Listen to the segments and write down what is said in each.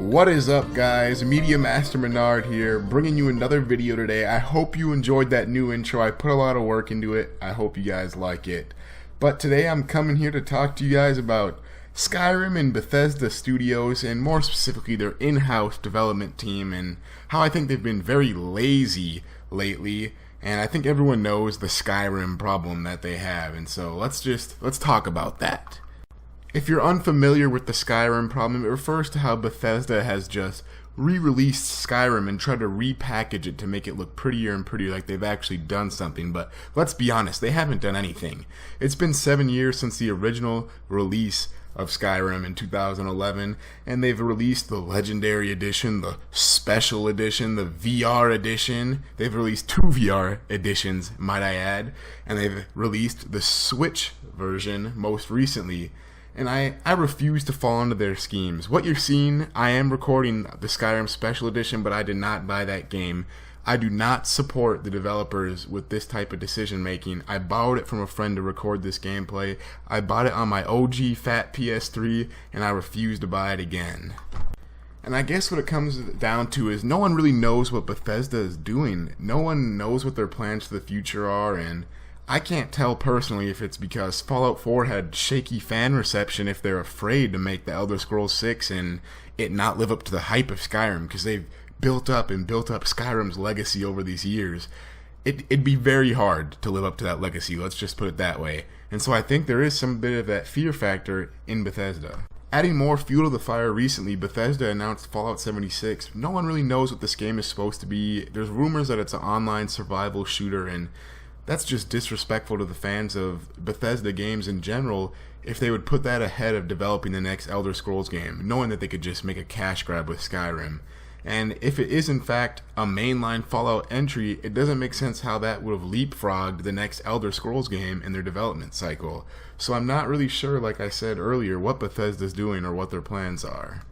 What is up, guys? Media Master Menard here, bringing you another video today. I hope you enjoyed that new intro. I put a lot of work into it. I hope you guys like it. But today I'm coming here to talk to you guys about Skyrim and Bethesda Studios, and more specifically their in-house development team, and how I think they've been very lazy lately. And I think everyone knows the Skyrim problem that they have, and so let's talk about that. If you're unfamiliar with the Skyrim problem, it refers to how Bethesda has just re-released Skyrim and tried to repackage it to make it look prettier and prettier, like they've actually done something. But let's be honest, they haven't done anything. It's been 7 years since the original release of Skyrim in 2011, and they've released the Legendary Edition, the Special Edition, the VR Edition. They've released 2 VR editions, might I add, and they've released the Switch version most recently. And I refuse to fall into their schemes. What you're seeing, I am recording the Skyrim Special Edition, but I did not buy that game. I do not support the developers with this type of decision making. I borrowed it from a friend to record this gameplay. I bought it on my OG fat PS3, and I refuse to buy it again. And I guess what it comes down to is no one really knows what Bethesda is doing. No one knows what their plans for the future are, and I can't tell personally if it's because Fallout 4 had shaky fan reception, if they're afraid to make the Elder Scrolls 6 and it not live up to the hype of Skyrim, because they've built up Skyrim's legacy over these years. It'd be very hard to live up to that legacy, let's just put it that way. And so I think there is some bit of that fear factor in Bethesda. Adding more fuel to the fire recently, Bethesda announced Fallout 76. No one really knows what this game is supposed to be. There's rumors that it's an online survival shooter, and that's just disrespectful to the fans of Bethesda games in general if they would put that ahead of developing the next Elder Scrolls game, knowing that they could just make a cash grab with Skyrim. And if it is in fact a mainline Fallout entry, it doesn't make sense how that would have leapfrogged the next Elder Scrolls game in their development cycle. So I'm not really sure, like I said earlier, what Bethesda's doing or what their plans are.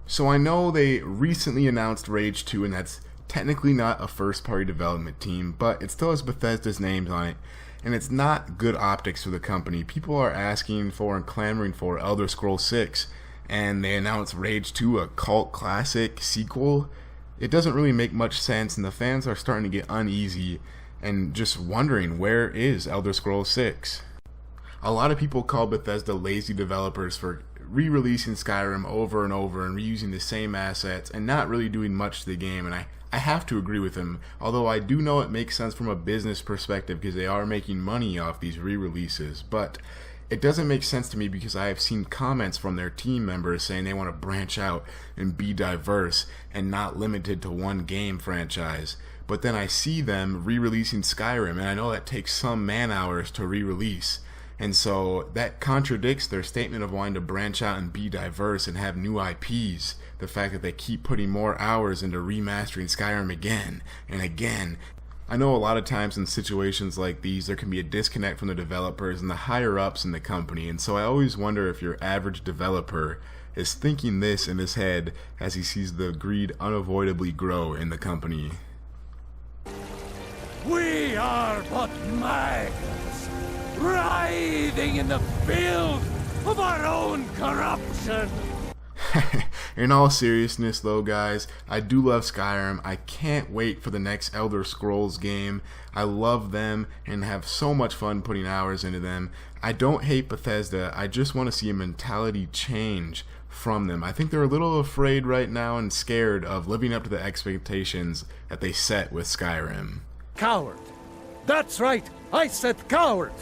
So I know they recently announced Rage 2, and that's technically not a first-party development team, but it still has Bethesda's names on it, and it's not good optics for the company. People are asking for and clamoring for Elder Scrolls 6, and they announced Rage 2, a cult classic sequel. It doesn't really make much sense, and the fans are starting to get uneasy and just wondering, where is Elder Scrolls 6? A lot of people call Bethesda lazy developers for re-releasing Skyrim over and over and reusing the same assets and not really doing much to the game, and I have to agree with him, although I do know it makes sense from a business perspective because they are making money off these re-releases. But it doesn't make sense to me because I have seen comments from their team members saying they want to branch out and be diverse and not limited to one game franchise. But then I see them re-releasing Skyrim, and I know that takes some man-hours to re-release. And so that contradicts their statement of wanting to branch out and be diverse and have new IPs. The fact that they keep putting more hours into remastering Skyrim again and again. I know a lot of times in situations like these there can be a disconnect from the developers and the higher ups in the company, and so I always wonder if your average developer is thinking this in his head as he sees the greed unavoidably grow in the company. We are but maggots, writhing in the filth of our own corruption. In all seriousness though, guys, I do love Skyrim. I can't wait for the next Elder Scrolls game. I love them and have so much fun putting hours into them. I don't hate Bethesda, I just want to see a mentality change from them. I think they're a little afraid right now and scared of living up to the expectations that they set with Skyrim. Coward. That's right, I said coward.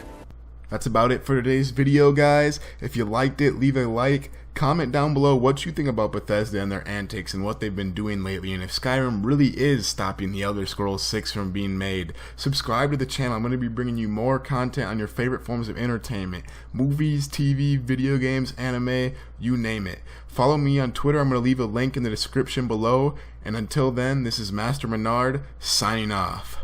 That's about it for today's video, guys. If you liked it, leave a like. Comment down below what you think about Bethesda and their antics and what they've been doing lately, and if Skyrim really is stopping the Elder Scrolls 6 from being made. Subscribe to the channel. I'm going to be bringing you more content on your favorite forms of entertainment. Movies, TV, video games, anime, you name it. Follow me on Twitter. I'm going to leave a link in the description below. And until then, this is Master Menard, signing off.